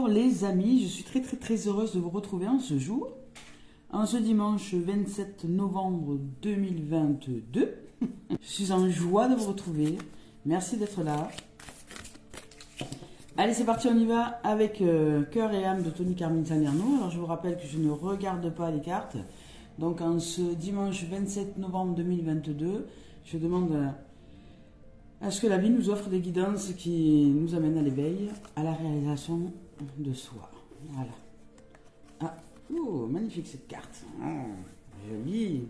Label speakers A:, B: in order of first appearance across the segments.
A: les amis, je suis très heureuse de vous retrouver en ce jour, en ce dimanche 27 novembre 2022. Je suis en joie de vous retrouver, merci d'être là. Allez, c'est parti, on y va avec Cœur et âme de Tony Carmine Salerno. Alors je vous rappelle que je ne regarde pas les cartes. Donc en ce dimanche 27 novembre 2022, je demande à ce que la vie nous offre des guidances qui nous amènent à l'éveil, à la réalisation de soi. Voilà. Ah, oh, magnifique cette carte. Oh, jolie.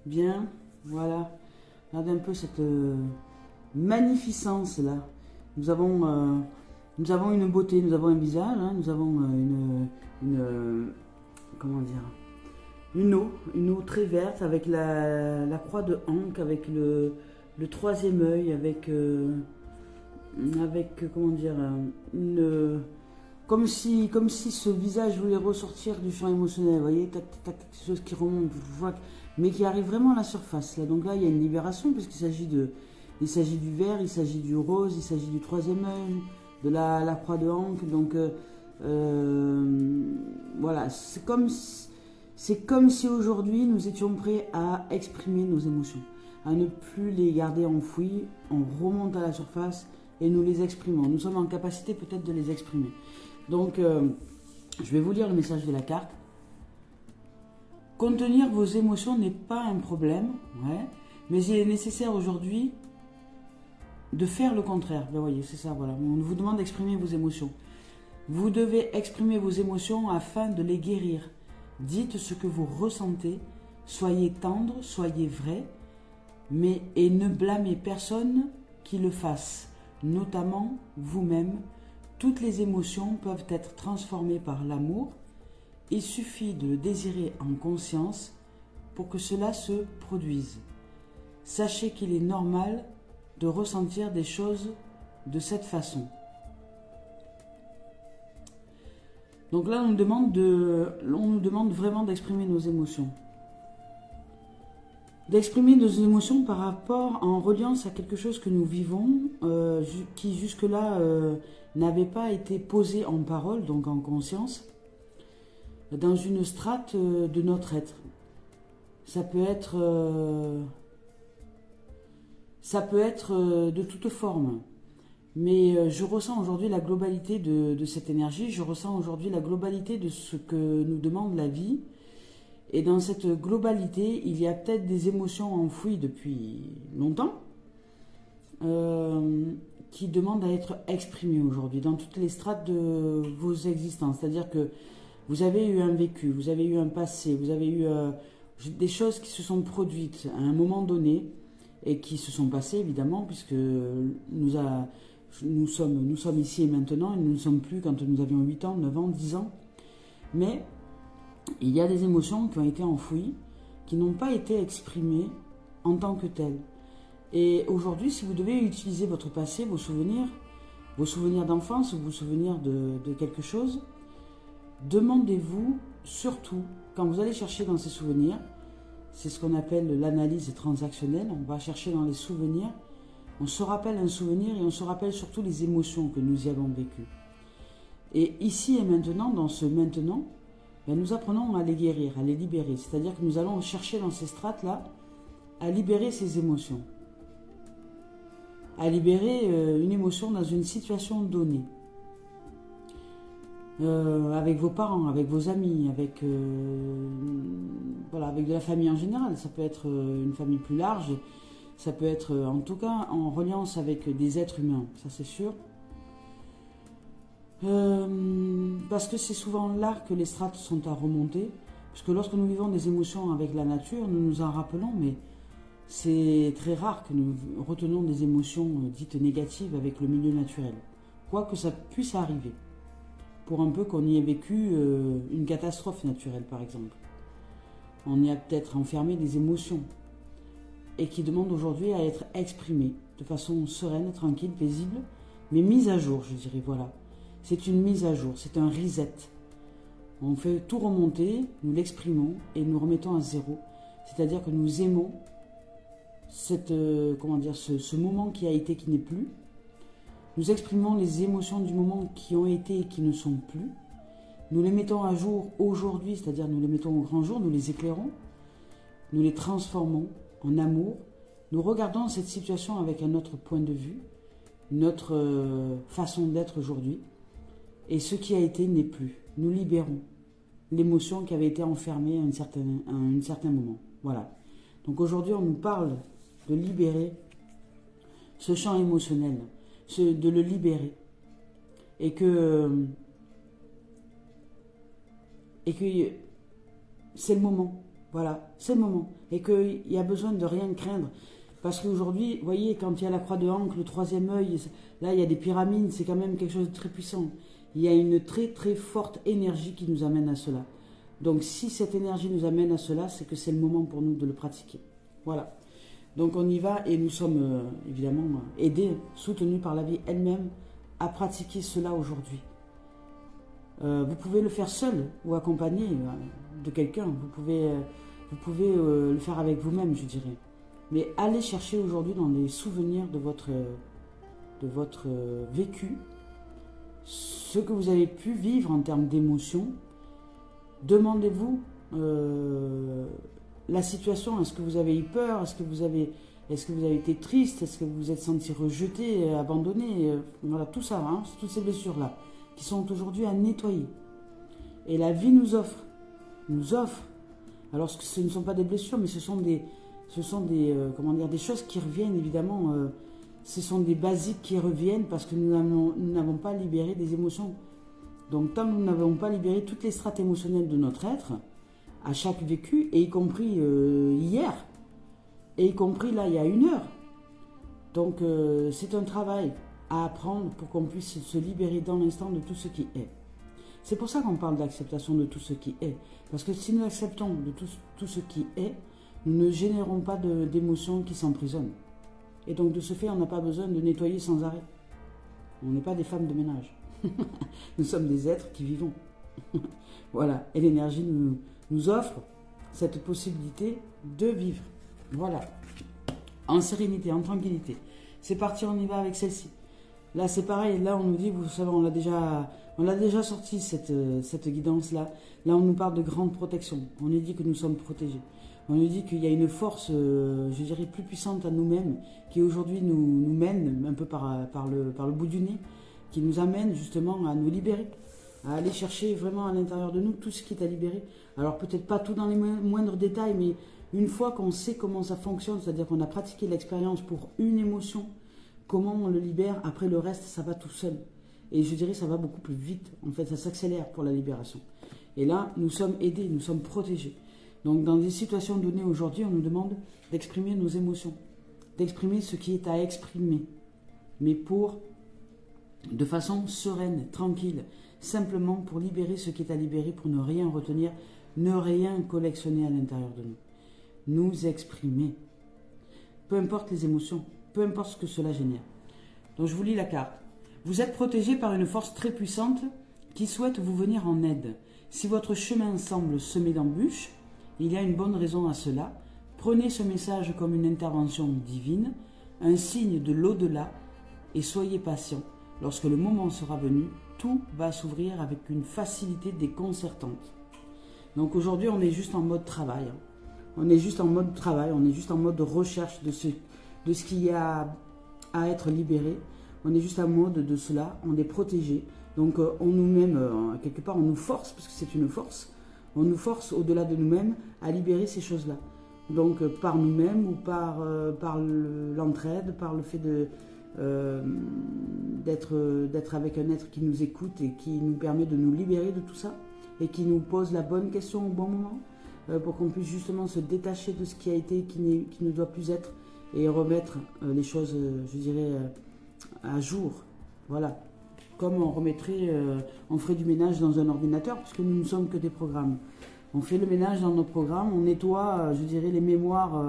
A: Bien, voilà. Regardez un peu cette magnificence là. Nous avons une beauté, nous avons un visage, hein, nous avons comment dire, une eau très verte avec la croix de Ankh, avec le troisième œil, avec comment dire, comme si ce visage voulait ressortir du champ émotionnel, vous voyez, quelque chose qui remonte, mais qui arrive vraiment à la surface. Là. Donc là, il y a une libération, puisqu'il s'agit du vert, il s'agit du rose, il s'agit du troisième œil, de la croix de Ankh. Donc voilà, c'est comme si aujourd'hui nous étions prêts à exprimer nos émotions, à ne plus les garder enfouies, on remonte à la surface et nous les exprimons. Nous sommes en capacité peut-être de les exprimer. Donc je vais vous lire le message de la carte. Contenir vos émotions n'est pas un problème, ouais, mais il est nécessaire aujourd'hui de faire le contraire. Vous voyez, c'est ça, voilà. On vous demande d'exprimer vos émotions. Vous devez exprimer vos émotions afin de les guérir. Dites ce que vous ressentez, soyez tendre, soyez vrai, et ne blâmez personne qui le fasse, notamment vous-même. Toutes les émotions peuvent être transformées par l'amour. Il suffit de le désirer en conscience pour que cela se produise. Sachez qu'il est normal de ressentir des choses de cette façon. Donc là, on nous demande vraiment d'exprimer nos émotions. D'exprimer nos émotions par rapport, en reliance à quelque chose que nous vivons, qui jusque-là n'avait pas été posé en parole, donc en conscience, dans une strate de notre être. Ça peut être de toute forme. Mais je ressens aujourd'hui la globalité de cette énergie, je ressens aujourd'hui la globalité de ce que nous demande la vie. Et dans cette globalité, il y a peut-être des émotions enfouies depuis longtemps qui demandent à être exprimées aujourd'hui dans toutes les strates de vos existences. C'est-à-dire que vous avez eu un vécu, vous avez eu un passé, vous avez eu des choses qui se sont produites à un moment donné et qui se sont passées évidemment puisque nous sommes ici et maintenant et nous ne sommes plus quand nous avions 8 ans, 9 ans, 10 ans. Mais il y a des émotions qui ont été enfouies, qui n'ont pas été exprimées en tant que telles. Et aujourd'hui, si vous devez utiliser votre passé, vos souvenirs d'enfance, vos souvenirs de quelque chose, demandez-vous surtout, quand vous allez chercher dans ces souvenirs, c'est ce qu'on appelle l'analyse transactionnelle, on va chercher dans les souvenirs, on se rappelle un souvenir et on se rappelle surtout les émotions que nous y avons vécues. Et ici et maintenant, dans ce maintenant, nous apprenons à les guérir, à les libérer. C'est-à-dire que nous allons chercher dans ces strates-là à libérer ces émotions. À libérer une émotion dans une situation donnée. Avec vos parents, avec vos amis, avec de la famille en général. Ça peut être une famille plus large, ça peut être en tout cas en reliance avec des êtres humains, ça c'est sûr. Parce que c'est souvent là que les strates sont à remonter, parce que lorsque nous vivons des émotions avec la nature, nous nous en rappelons, mais c'est très rare que nous retenons des émotions dites négatives avec le milieu naturel, quoique ça puisse arriver. Pour un peu qu'on y ait vécu une catastrophe naturelle, par exemple. On y a peut-être enfermé des émotions et qui demandent aujourd'hui à être exprimées de façon sereine, tranquille, paisible, mais mise à jour, je dirais, voilà. C'est une mise à jour, c'est un reset. On fait tout remonter, nous l'exprimons et nous remettons à zéro. C'est-à-dire que nous aimons ce moment qui a été, qui n'est plus, Nous exprimons les émotions du moment qui ont été et qui ne sont plus. Nous les mettons à jour aujourd'hui, c'est-à-dire nous les mettons au grand jour, nous les éclairons, nous les transformons en amour. Nous regardons cette situation avec un autre point de vue, notre façon d'être aujourd'hui. Et ce qui a été n'est plus. Nous libérons l'émotion qui avait été enfermée à un certain moment. Voilà. Donc aujourd'hui, on nous parle de libérer ce champ émotionnel, de le libérer. Et que c'est le moment. Voilà, c'est le moment. Et qu'il y a besoin de rien craindre. Parce qu'aujourd'hui, vous voyez, quand il y a la croix de Ankh, le troisième œil, là, il y a des pyramides, c'est quand même quelque chose de très puissant. Il y a une très très forte énergie qui nous amène à cela. Donc si cette énergie nous amène à cela, c'est que c'est le moment pour nous de le pratiquer. Voilà. Donc on y va et nous sommes évidemment aidés, soutenus par la vie elle-même à pratiquer cela aujourd'hui. Vous pouvez le faire seul ou accompagné de quelqu'un. Vous pouvez le faire avec vous-même, je dirais. Mais allez chercher aujourd'hui dans les souvenirs de votre vécu, ce que vous avez pu vivre en termes d'émotions. Demandez-vous la situation. Est-ce que vous avez eu peur? Est-ce que vous avez été triste? Est-ce que vous vous êtes senti rejeté, abandonné? Voilà, tout ça, hein, toutes ces blessures-là, qui sont aujourd'hui à nettoyer. Et la vie nous offre, alors ce ne sont pas des blessures, mais ce sont des choses qui reviennent, évidemment. Ce sont des basiques qui reviennent parce que nous n'avons pas libéré des émotions. Donc tant que nous n'avons pas libéré toutes les strates émotionnelles de notre être, à chaque vécu, et y compris hier, et y compris là, il y a 1 heure. Donc c'est un travail à apprendre pour qu'on puisse se libérer dans l'instant de tout ce qui est. C'est pour ça qu'on parle d'acceptation de tout ce qui est. Parce que si nous acceptons de tout ce qui est, nous ne générons pas d'émotions qui s'emprisonnent. Et donc de ce fait, on n'a pas besoin de nettoyer sans arrêt. On n'est pas des femmes de ménage. Nous sommes des êtres qui vivons. Voilà. Et l'énergie nous offre cette possibilité de vivre. Voilà. En sérénité, en tranquillité. C'est parti, on y va avec celle-ci. Là, c'est pareil. Là, on nous dit, vous savez, on l'a déjà sorti, cette guidance-là. Là, on nous parle de grande protection. On nous dit que nous sommes protégés. On nous dit qu'il y a une force, je dirais, plus puissante à nous-mêmes, qui aujourd'hui nous mène un peu par le bout du nez, qui nous amène justement à nous libérer, à aller chercher vraiment à l'intérieur de nous tout ce qui est à libérer. Alors peut-être pas tout dans les moindres détails, mais une fois qu'on sait comment ça fonctionne, c'est-à-dire qu'on a pratiqué l'expérience pour une émotion, comment on le libère, après le reste, ça va tout seul. Et je dirais ça va beaucoup plus vite, en fait, ça s'accélère pour la libération. Et là, nous sommes aidés, nous sommes protégés. Donc dans des situations données aujourd'hui, on nous demande d'exprimer nos émotions, d'exprimer ce qui est à exprimer, mais de façon sereine, tranquille, simplement pour libérer ce qui est à libérer, pour ne rien retenir, ne rien collectionner à l'intérieur de nous. Nous exprimer. Peu importe les émotions, peu importe ce que cela génère. Donc je vous lis la carte. Vous êtes protégé par une force très puissante qui souhaite vous venir en aide. Si votre chemin semble semé d'embûches, il y a une bonne raison à cela. Prenez ce message comme une intervention divine, un signe de l'au-delà, et soyez patient. Lorsque le moment sera venu, tout va s'ouvrir avec une facilité déconcertante. Donc aujourd'hui, on est juste en mode travail. On est juste en mode travail, on est juste en mode recherche de ce qu'il y a à être libéré. On est juste en mode de cela, on est protégé. Donc on nous-mêmes, quelque part, on nous force, parce que c'est une force, on nous force au-delà de nous-mêmes à libérer ces choses-là. Donc par nous-mêmes ou par l'entraide, par le fait d'être avec un être qui nous écoute et qui nous permet de nous libérer de tout ça et qui nous pose la bonne question au bon moment pour qu'on puisse justement se détacher de ce qui a été, qui ne doit plus être et remettre les choses, je dirais, à jour. Voilà. Comme on ferait du ménage dans un ordinateur, puisque nous ne sommes que des programmes. On fait le ménage dans nos programmes, on nettoie, je dirais, les mémoires,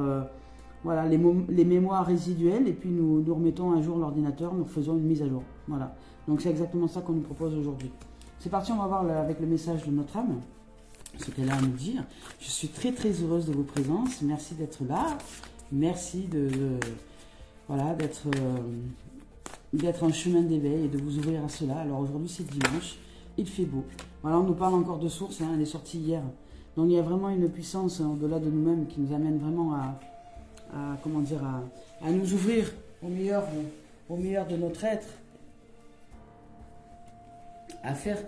A: les mémoires résiduelles, et puis nous remettons à jour l'ordinateur, nous faisons une mise à jour. Voilà. Donc c'est exactement ça qu'on nous propose aujourd'hui. C'est parti, on va voir avec le message de notre âme, ce qu'elle a à nous dire. Je suis très très heureuse de vos présences. Merci d'être là. Merci d'être d'être en chemin d'éveil et de vous ouvrir à cela. Alors aujourd'hui c'est dimanche, il fait beau. Voilà, on nous parle encore de source, hein, elle est sortie hier. Donc il y a vraiment une puissance au-delà de nous-mêmes qui nous amène vraiment comment dire, à nous ouvrir au meilleur de notre être, à faire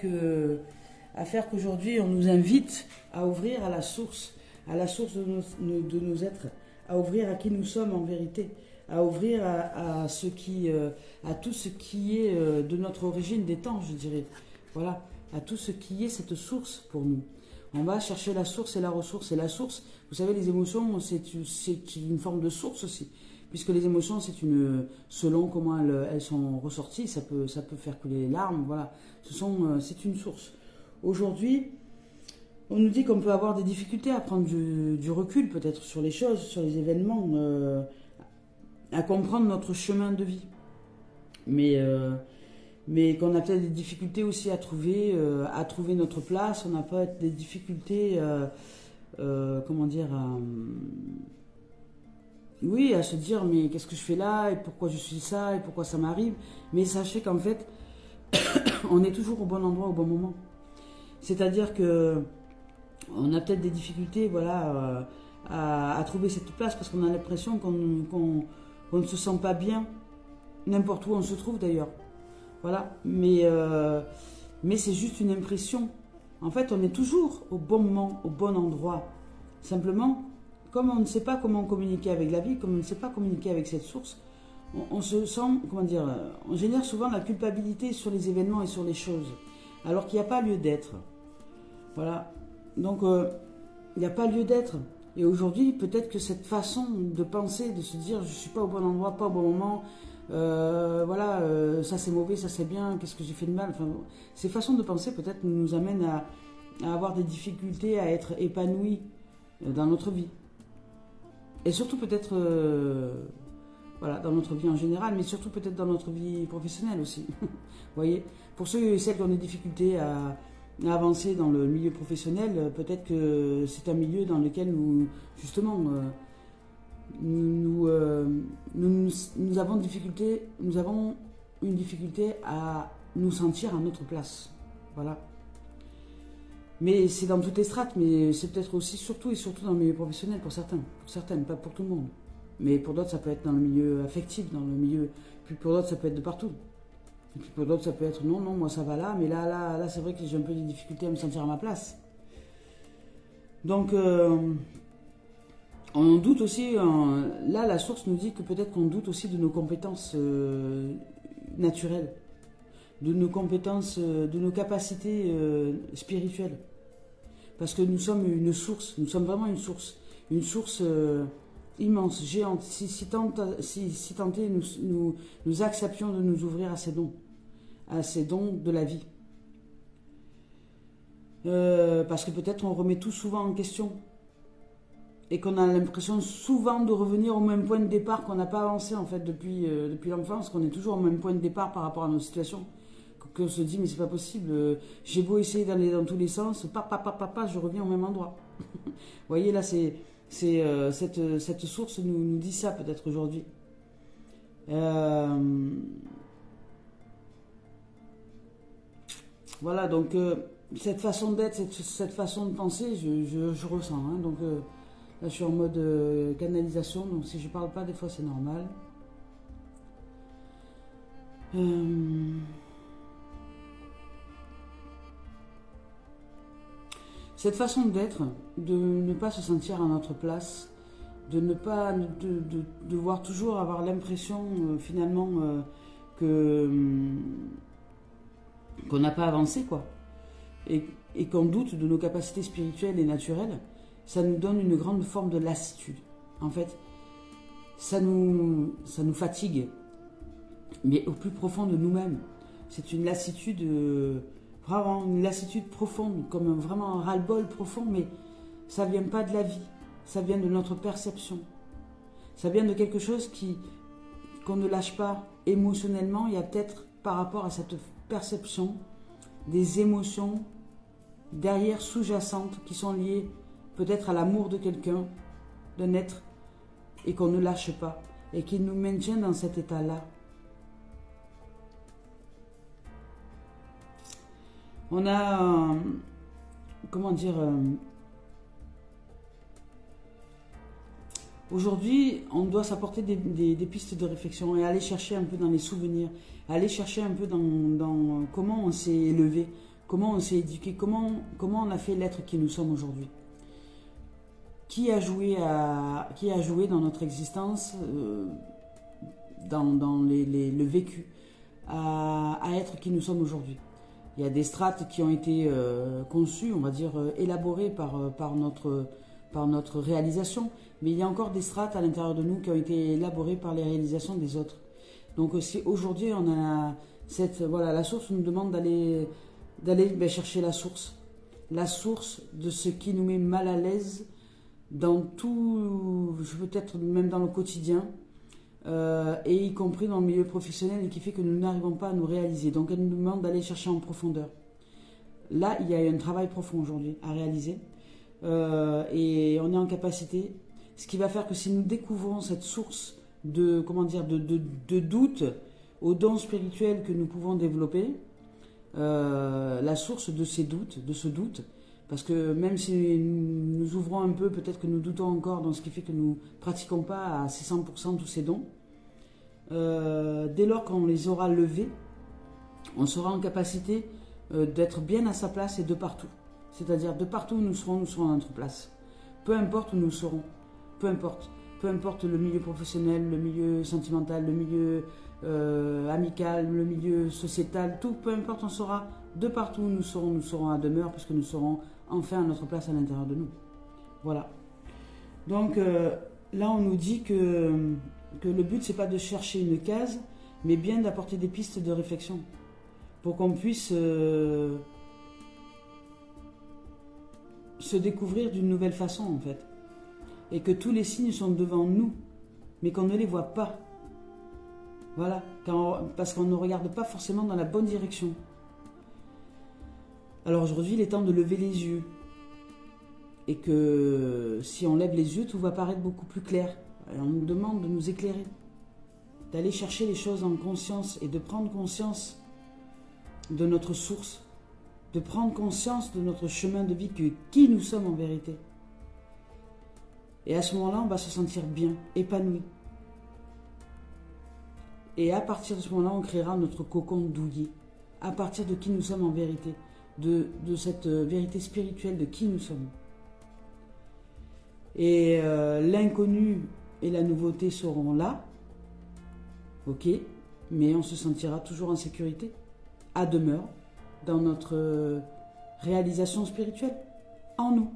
A: qu'aujourd'hui on nous invite à ouvrir à la source de nos êtres, à ouvrir à qui nous sommes en vérité, à ouvrir à tout ce qui est de notre origine des temps, je dirais. Voilà, à tout ce qui est cette source pour nous. On va chercher la source et la ressource. Et la source, vous savez, les émotions, c'est une forme de source aussi. Puisque les émotions, selon comment elles sont ressorties, ça peut faire couler les larmes, voilà. C'est une source. Aujourd'hui, on nous dit qu'on peut avoir des difficultés à prendre du recul, peut-être, sur les choses, sur les événements, à comprendre notre chemin de vie. Mais qu'on a peut-être des difficultés aussi à trouver notre place, on a peut-être des difficultés, comment dire, oui, à se dire, mais qu'est-ce que je fais là, et pourquoi je suis ça, et pourquoi ça m'arrive. Mais sachez qu'en fait, on est toujours au bon endroit, au bon moment. C'est-à-dire que on a peut-être des difficultés, voilà, à trouver cette place, parce qu'on a l'impression qu'on ne se sent pas bien, n'importe où on se trouve d'ailleurs. Voilà, mais c'est juste une impression. En fait, on est toujours au bon moment, au bon endroit. Simplement, comme on ne sait pas comment communiquer avec la vie, comme on ne sait pas communiquer avec cette source, on se sent, comment dire, on génère souvent la culpabilité sur les événements et sur les choses, alors qu'il n'y a pas lieu d'être. Voilà, donc il n'y a pas lieu d'être. Et aujourd'hui, peut-être que cette façon de penser, de se dire, je ne suis pas au bon endroit, pas au bon moment, voilà, ça c'est mauvais, ça c'est bien, qu'est-ce que j'ai fait de mal, enfin, ces façons de penser peut-être nous amènent à avoir des difficultés à être épanouis dans notre vie. Et surtout peut-être, voilà, dans notre vie en général, mais surtout peut-être dans notre vie professionnelle aussi. Vous voyez, pour ceux et celles qui ont des difficultés à avancer dans le milieu professionnel, peut-être que c'est un milieu dans lequel nous, justement, nous avons une difficulté à nous sentir à notre place. Voilà. Mais c'est dans toutes les strates, mais c'est peut-être aussi surtout dans le milieu professionnel pour certaines, pas pour tout le monde. Mais pour d'autres, ça peut être dans le milieu affectif, puis pour d'autres, ça peut être de partout. Et puis pour d'autres, ça peut être non, moi ça va là, mais là, c'est vrai que j'ai un peu des difficultés à me sentir à ma place. Donc, on doute aussi, là la source nous dit que peut-être qu'on doute aussi de nos compétences naturelles, de nos compétences, de nos capacités spirituelles. Parce que nous sommes une source, nous sommes vraiment une source immense, géante. Si tant est nous acceptions de nous ouvrir à ces dons de la vie. Parce que peut-être on remet tout souvent en question et qu'on a l'impression souvent de revenir au même point de départ, qu'on n'a pas avancé en fait depuis l'enfance, qu'on est toujours au même point de départ par rapport à nos situations, qu'on se dit mais c'est pas possible, j'ai beau essayer d'aller dans tous les sens, je reviens au même endroit. Vous voyez là, cette source nous dit ça peut-être aujourd'hui. Voilà, donc cette façon d'être, cette façon de penser, je ressens. Hein, donc là, je suis en mode canalisation, donc si je parle pas, des fois, c'est normal. Cette façon d'être, de ne pas se sentir à notre place, de ne pas devoir toujours avoir l'impression finalement qu'on n'a pas avancé, quoi, et qu'on doute de nos capacités spirituelles et naturelles, ça nous donne une grande forme de lassitude. En fait, ça nous fatigue, mais au plus profond de nous-mêmes. C'est une lassitude, vraiment une lassitude profonde, comme vraiment un ras-le-bol profond, mais ça ne vient pas de la vie, ça vient de notre perception. Ça vient de quelque chose qu'on ne lâche pas émotionnellement. Il y a peut-être par rapport à cette perception des émotions derrière sous-jacentes qui sont liées peut-être à l'amour de quelqu'un, d'un être, et qu'on ne lâche pas, et qui nous maintient dans cet état-là. On a, comment dire, aujourd'hui, on doit s'apporter des pistes de réflexion et aller chercher un peu dans les souvenirs, aller chercher un peu dans comment on s'est élevé, comment on s'est éduqué, comment on a fait l'être qui nous sommes aujourd'hui. Qui a joué dans notre existence, dans le vécu, à être qui nous sommes aujourd'hui. Il y a des strates qui ont été conçues, on va dire, élaborées par notre réalisation, mais il y a encore des strates à l'intérieur de nous qui ont été élaborées par les réalisations des autres. Donc si aujourd'hui on a la source nous demande d'aller chercher la source de ce qui nous met mal à l'aise dans tout, peut-être même dans le quotidien, et y compris dans le milieu professionnel, et qui fait que nous n'arrivons pas à nous réaliser. Donc elle nous demande d'aller chercher en profondeur. Là, il y a un travail profond aujourd'hui à réaliser, et on est en capacité, ce qui va faire que si nous découvrons cette source de doute aux dons spirituels que nous pouvons développer, la source de ces doutes, de ce doute, parce que même si nous ouvrons un peu, peut-être que nous doutons encore dans ce qui fait que nous ne pratiquons pas à 600% tous ces dons, dès lors qu'on les aura levés, on sera en capacité d'être bien à sa place et de partout. C'est-à-dire de partout où nous serons à notre place. Peu importe où nous serons, peu importe le milieu professionnel, le milieu sentimental, le milieu amical, le milieu sociétal, tout, peu importe, on sera de partout où nous serons à demeure, parce que nous serons enfin à notre place à l'intérieur de nous. Voilà. Donc là, on nous dit que le but, c'est pas de chercher une case, mais bien d'apporter des pistes de réflexion pour qu'on puisse se découvrir d'une nouvelle façon, en fait. Et que tous les signes sont devant nous, mais qu'on ne les voit pas. Voilà, parce qu'on ne regarde pas forcément dans la bonne direction. Alors aujourd'hui, il est temps de lever les yeux. Et que si on lève les yeux, tout va paraître beaucoup plus clair. Alors on nous demande de nous éclairer, d'aller chercher les choses en conscience et de prendre conscience de notre source, de prendre conscience de notre chemin de vie, qui nous sommes en vérité. Et à ce moment-là, on va se sentir bien, épanoui. Et à partir de ce moment-là, on créera notre cocon douillet. À partir de qui nous sommes en vérité, de cette vérité spirituelle de qui nous sommes. Et l'inconnu et la nouveauté seront là, ok, mais on se sentira toujours en sécurité, à demeure, dans notre réalisation spirituelle, en nous.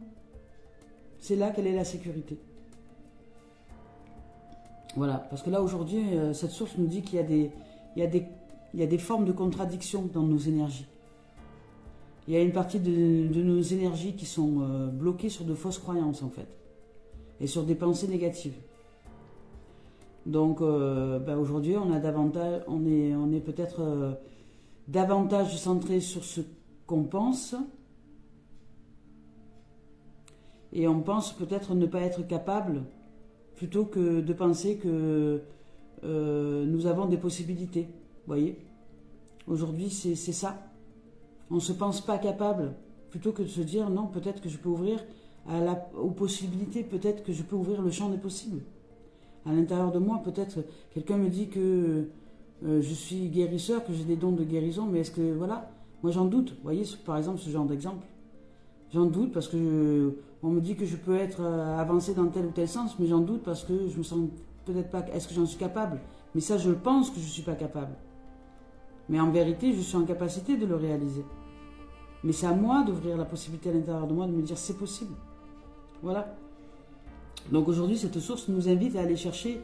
A: C'est là qu'elle est la sécurité. Voilà, parce que là aujourd'hui, cette source nous dit qu'il y a des formes de contradiction dans nos énergies. Il y a une partie de nos énergies qui sont bloquées sur de fausses croyances en fait, et sur des pensées négatives. Donc aujourd'hui, on est peut-être davantage centré sur ce qu'on pense, et on pense peut-être ne pas être capable, plutôt que de penser que nous avons des possibilités. Vous voyez, aujourd'hui c'est ça. On ne se pense pas capable, plutôt que de se dire non, peut-être que je peux ouvrir aux possibilités, peut-être que je peux ouvrir le champ des possibles. À l'intérieur de moi, peut-être quelqu'un me dit que je suis guérisseur, que j'ai des dons de guérison, mais est-ce que, voilà, moi j'en doute. Vous voyez, par exemple, ce genre d'exemple. J'en doute parce que on me dit que je peux être avancé dans tel ou tel sens, mais j'en doute parce que je me sens peut-être pas. Est-ce que j'en suis capable? Mais ça, je pense que je ne suis pas capable. Mais en vérité, je suis en capacité de le réaliser. Mais c'est à moi d'ouvrir la possibilité à l'intérieur de moi de me dire c'est possible. Voilà. Donc aujourd'hui, cette source nous invite à aller chercher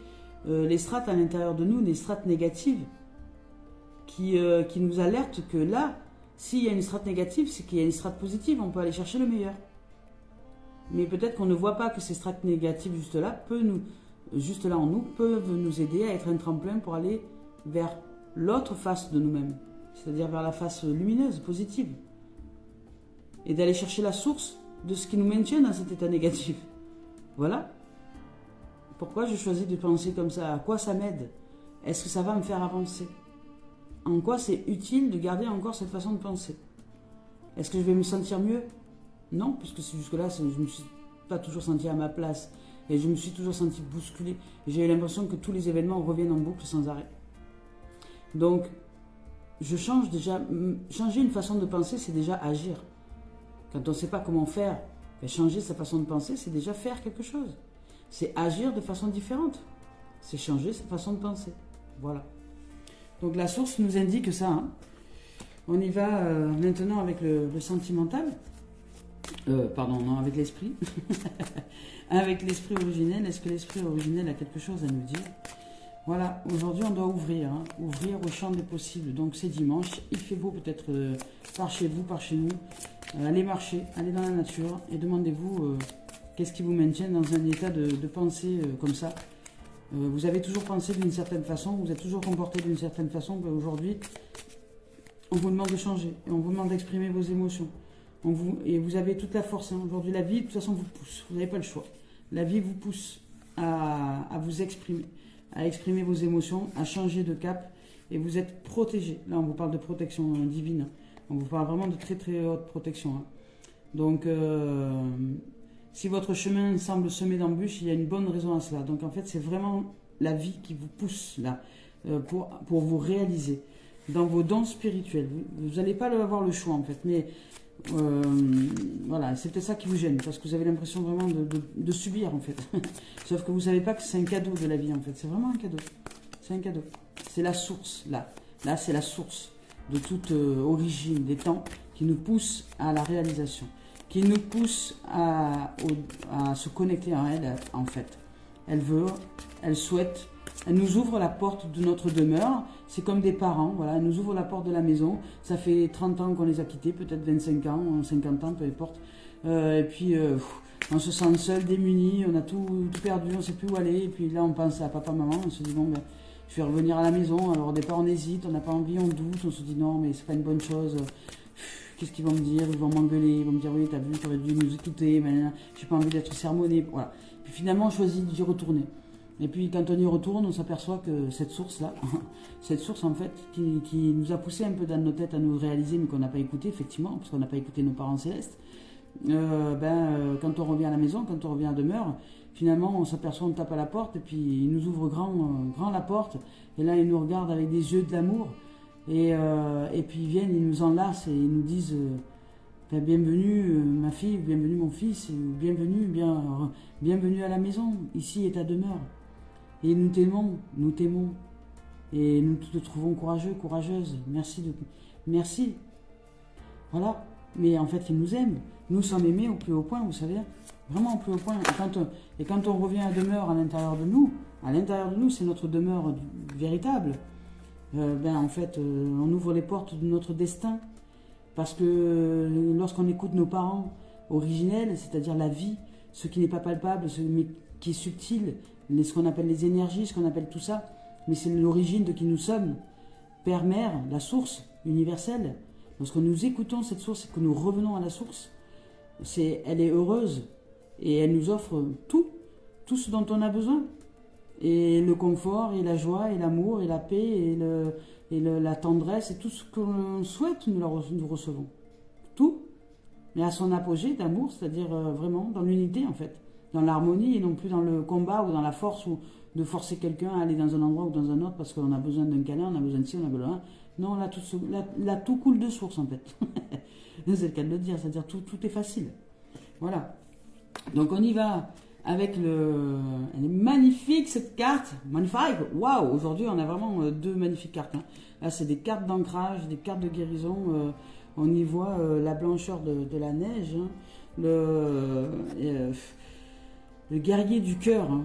A: les strates à l'intérieur de nous, les strates négatives, qui nous alertent que là, s'il y a une strate négative, c'est qu'il y a une strate positive, on peut aller chercher le meilleur. Mais peut-être qu'on ne voit pas que ces strates négatives juste là en nous, peuvent nous aider à être un tremplin pour aller vers l'autre face de nous-mêmes, c'est-à-dire vers la face lumineuse, positive, et d'aller chercher la source de ce qui nous maintient dans cet état négatif. Voilà. Pourquoi je choisis de penser comme ça? À quoi ça m'aide? Est-ce que ça va me faire avancer? En quoi c'est utile de garder encore cette façon de penser? Est-ce que je vais me sentir mieux? Non, puisque jusque-là, je ne me suis pas toujours senti à ma place. Et je me suis toujours senti bousculée. J'ai eu l'impression que tous les événements reviennent en boucle sans arrêt. Donc, je change déjà. Changer une façon de penser, c'est déjà agir. Quand on ne sait pas comment faire, changer sa façon de penser, c'est déjà faire quelque chose. C'est agir de façon différente. C'est changer sa façon de penser. Voilà. Donc la source nous indique ça. Hein. On y va maintenant avec le sentimental. Pardon, non, avec l'esprit. Avec l'esprit originel. Est-ce que l'esprit originel a quelque chose à nous dire? Voilà, aujourd'hui on doit ouvrir. Hein, ouvrir au champ des possibles. Donc c'est dimanche. Il fait beau peut-être par chez vous, par chez nous. Allez marcher, allez dans la nature et demandez-vous qu'est-ce qui vous maintient dans un état de pensée comme ça. Vous avez toujours pensé d'une certaine façon, vous êtes toujours comporté d'une certaine façon. Ben aujourd'hui, on vous demande de changer et on vous demande d'exprimer vos émotions. Et vous avez toute la force. Hein. Aujourd'hui, la vie, de toute façon, vous pousse. Vous n'avez pas le choix. La vie vous pousse à vous exprimer, à exprimer vos émotions, à changer de cap. Et vous êtes protégé. Là, on vous parle de protection divine. On vous parle vraiment de très très haute protection. Hein. Donc, si votre chemin semble semé d'embûches, il y a une bonne raison à cela. Donc, en fait, c'est vraiment la vie qui vous pousse là pour vous réaliser dans vos dons spirituels. Vous n'allez pas avoir le choix, en fait. Mais voilà, c'est peut-être ça qui vous gêne, parce que vous avez l'impression vraiment de subir, en fait. Sauf que vous ne savez pas que c'est un cadeau de la vie, en fait. C'est vraiment un cadeau. C'est un cadeau. C'est la source, là. Là, c'est la source de toute origine des temps qui nous pousse à la réalisation, qui nous pousse à se connecter à elle, en fait. Elle veut, elle souhaite, elle nous ouvre la porte de notre demeure. C'est comme des parents, voilà, elle nous ouvre la porte de la maison. Ça fait 30 ans qu'on les a quittés, peut-être 25 ans, 50 ans, peu importe. Et puis, on se sent seul, démuni, on a tout perdu, on ne sait plus où aller. Et puis là, on pense à papa, maman, on se dit, bon, ben, je vais revenir à la maison. Alors au départ, on hésite, on n'a pas envie, on doute, on se dit, non, mais c'est pas une bonne chose. Qu'est-ce qu'ils vont me dire? Ils vont m'engueuler, ils vont me dire, oui, t'as vu, t'aurais dû nous écouter, mais j'ai pas envie d'être sermonné. Voilà. Puis finalement, on choisit d'y retourner. Et puis quand on y retourne, on s'aperçoit que cette source-là, cette source en fait, qui nous a poussé un peu dans nos têtes à nous réaliser, mais qu'on n'a pas écouté, effectivement, parce qu'on n'a pas écouté nos parents célestes, quand on revient à la maison, quand on revient à demeure, finalement on s'aperçoit, on tape à la porte, et puis il nous ouvre grand la porte, et là ils nous regardent avec des yeux de l'amour, et puis ils viennent, ils nous enlacent, et ils nous disent... bienvenue ma fille, bienvenue mon fils, bienvenue à la maison, ici est ta demeure. Et nous t'aimons, et nous te trouvons courageux, courageuse. Merci. Voilà. Mais en fait, il nous aime. Nous sommes aimés au plus haut point, vous savez. Vraiment au plus haut point. Et quand on revient à demeure à l'intérieur de nous, c'est notre demeure véritable. En fait, on ouvre les portes de notre destin. Parce que lorsqu'on écoute nos parents originels, c'est-à-dire la vie, ce qui n'est pas palpable, mais qui est subtil, ce qu'on appelle les énergies, ce qu'on appelle tout ça, mais c'est l'origine de qui nous sommes, Père, Mère, la source universelle. Lorsque nous écoutons cette source et que nous revenons à la source, elle est heureuse et elle nous offre tout ce dont on a besoin. Et le confort, et la joie, et l'amour, et la paix, et la tendresse, et tout ce que l'on souhaite, nous recevons. Tout, mais à son apogée d'amour, c'est-à-dire vraiment dans l'unité en fait, dans l'harmonie et non plus dans le combat ou dans la force ou de forcer quelqu'un à aller dans un endroit ou dans un autre parce qu'on a besoin d'un câlin, on a besoin de ci, on a besoin de là. Non, là, tout coule de source en fait. C'est le cas de le dire, c'est-à-dire tout est facile. Voilà. Donc on y va avec elle est magnifique cette carte, magnifique, waouh, aujourd'hui on a vraiment deux magnifiques cartes. Hein. Là c'est des cartes d'ancrage, des cartes de guérison, on y voit la blancheur de la neige, hein. Le guerrier du cœur, hein.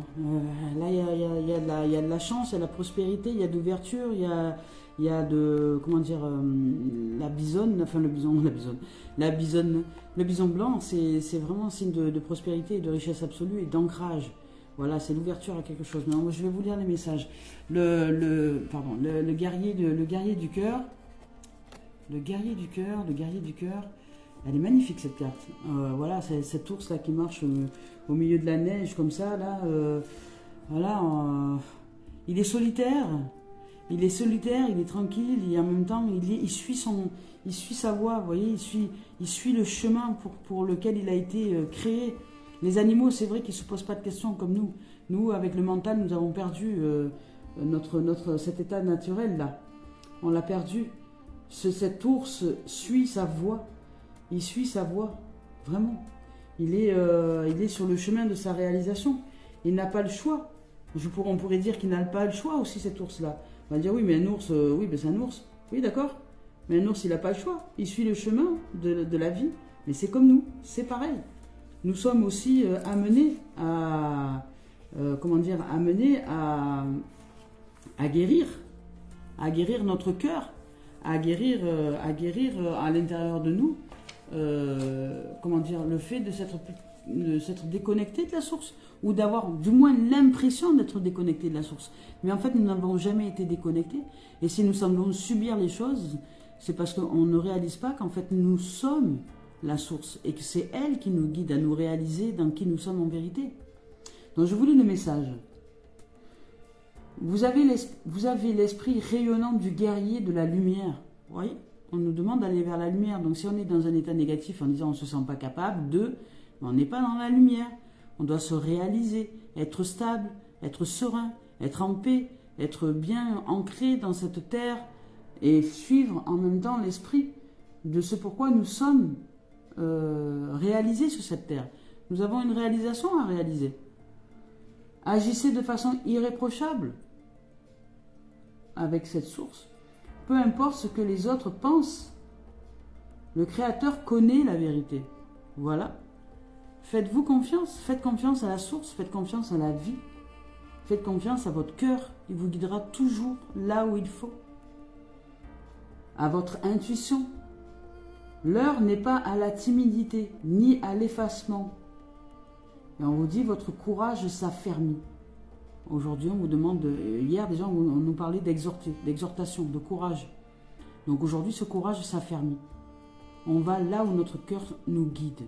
A: Là il y a de la chance, il y a de la prospérité, il y a de l'ouverture, il y a de, comment dire, la bisonne, enfin le bison blanc, c'est vraiment un signe de prospérité et de richesse absolue et d'ancrage. Voilà, c'est l'ouverture à quelque chose. Mais moi, je vais vous lire les messages. Le guerrier du cœur, elle est magnifique cette carte. Voilà, c'est cette ours là qui marche au milieu de la neige comme ça, là. Voilà, il est solitaire. Il est solitaire, il est tranquille, et en même temps, il suit sa voie, vous voyez, il suit le chemin pour lequel il a été créé. Les animaux, c'est vrai qu'ils ne se posent pas de questions comme nous. Nous, avec le mental, nous avons perdu cet état naturel-là. On l'a perdu. Cet ours suit sa voie. Il suit sa voie, vraiment. Il est sur le chemin de sa réalisation. Il n'a pas le choix. On pourrait dire qu'il n'a pas le choix aussi, cet ours-là. On va dire, oui, mais un ours, oui, ben c'est un ours. Oui, d'accord. Mais un ours, il n'a pas le choix. Il suit le chemin de la vie. Mais c'est comme nous, c'est pareil. Nous sommes aussi amenés à guérir notre cœur, à guérir à l'intérieur de nous, le fait de s'être déconnecté de la source, ou d'avoir du moins l'impression d'être déconnecté de la source. Mais en fait, nous n'avons jamais été déconnectés, et si nous semblons subir les choses, c'est parce qu'on ne réalise pas qu'en fait nous sommes la source, et que c'est elle qui nous guide à nous réaliser dans qui nous sommes en vérité. Donc je vous lis le message. Vous avez l'esprit rayonnant du guerrier de la lumière. Vous voyez, on nous demande d'aller vers la lumière. Donc si on est dans un état négatif en disant on ne se sent pas capable on n'est pas dans la lumière. On doit se réaliser, être stable, être serein, être en paix, être bien ancré dans cette terre et suivre en même temps l'esprit de ce pourquoi nous sommes réalisés sur cette terre. Nous avons une réalisation à réaliser. Agissez de façon irréprochable avec cette source. Peu importe ce que les autres pensent, le Créateur connaît la vérité. Voilà. Faites-vous confiance, faites confiance à la source, faites confiance à la vie, faites confiance à votre cœur, il vous guidera toujours là où il faut. À votre intuition. L'heure n'est pas à la timidité, ni à l'effacement. Et on vous dit, votre courage s'affermit. Aujourd'hui, on vous demande, hier déjà, on nous parlait d'exhortation, de courage. Donc aujourd'hui, ce courage s'affermit. On va là où notre cœur nous guide.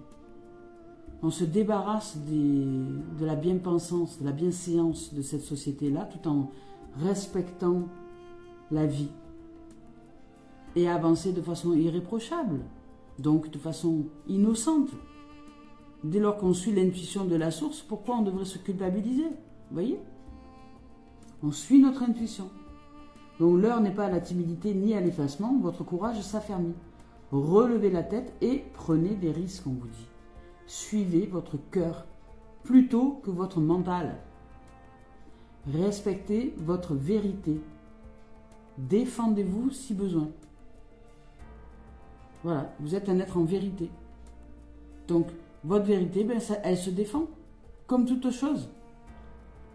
A: On se débarrasse de la bien-pensance, de la bienséance de cette société-là, tout en respectant la vie. Et avancer de façon irréprochable, donc de façon innocente. Dès lors qu'on suit l'intuition de la source, pourquoi on devrait se culpabiliser? Vous voyez? On suit notre intuition. Donc l'heure n'est pas à la timidité ni à l'effacement, votre courage s'affermit. Relevez la tête et prenez des risques, on vous dit. Suivez votre cœur plutôt que votre mental. Respectez votre vérité. Défendez-vous si besoin. Voilà, vous êtes un être en vérité. Donc, votre vérité, elle se défend, comme toute chose.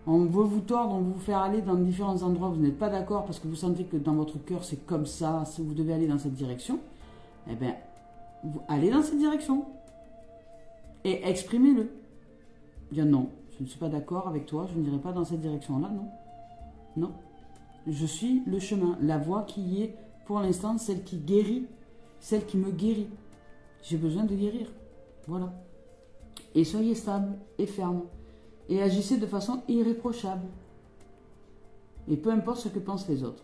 A: On veut vous tordre, on veut vous faire aller dans différents endroits où vous n'êtes pas d'accord parce que vous sentez que dans votre cœur c'est comme ça, vous devez aller dans cette direction. Eh bien, vous allez dans cette direction. Et exprimez-le. Dire non, je ne suis pas d'accord avec toi, je n'irai pas dans cette direction-là, non. Non. Je suis le chemin, la voie qui est pour l'instant celle qui guérit, celle qui me guérit. J'ai besoin de guérir. Voilà. Et soyez stable et ferme. Et agissez de façon irréprochable. Et peu importe ce que pensent les autres.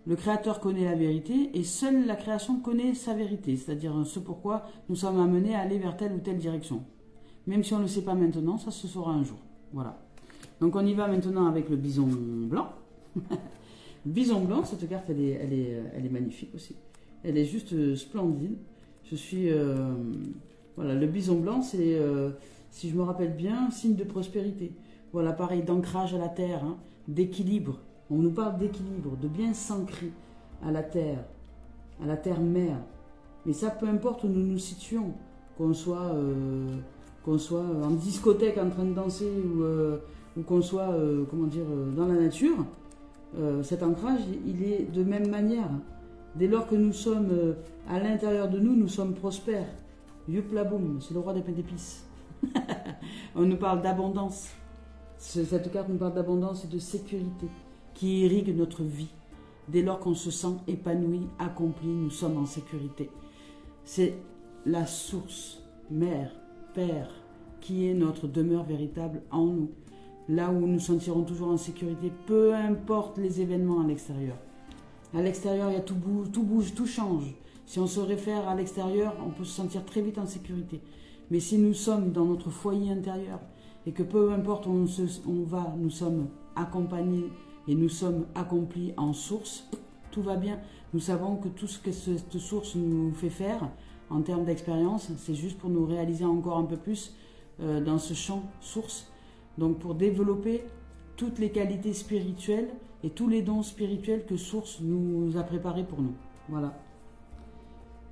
A: Le Créateur connaît la vérité et seule la création connaît sa vérité, c'est-à-dire ce pourquoi nous sommes amenés à aller vers telle ou telle direction. Même si on ne le sait pas maintenant, ça se saura un jour. Voilà. Donc on y va maintenant avec le bison blanc. Bison blanc, cette carte elle est magnifique aussi. Elle est juste splendide. Je suis... voilà, le bison blanc c'est, si je me rappelle bien, signe de prospérité. Voilà, pareil, d'ancrage à la terre, hein, d'équilibre. On nous parle d'équilibre, de bien s'ancrer à la terre mère. Mais ça, peu importe où nous nous situons, qu'on soit en discothèque en train de danser ou qu'on soit dans la nature, cet ancrage, il est de même manière. Dès lors que nous sommes à l'intérieur de nous, nous sommes prospères. Yuplaboum, c'est le roi des pains d'épices. On nous parle d'abondance. Cette carte nous parle d'abondance et de sécurité qui irrigue notre vie. Dès lors qu'on se sent épanoui, accompli, nous sommes en sécurité. C'est la source, mère, père, qui est notre demeure véritable en nous, là où nous nous sentirons toujours en sécurité, peu importe les événements à l'extérieur. À l'extérieur, il y a tout bouge, tout change. Si on se réfère à l'extérieur, on peut se sentir très vite en sécurité. Mais si nous sommes dans notre foyer intérieur et que peu importe où on va, nous sommes accompagnés et nous sommes accomplis en source, tout va bien. Nous savons que tout ce que cette source nous fait faire en termes d'expérience, c'est juste pour nous réaliser encore un peu plus dans ce champ source. Donc pour développer toutes les qualités spirituelles et tous les dons spirituels que Source nous a préparés pour nous. Voilà.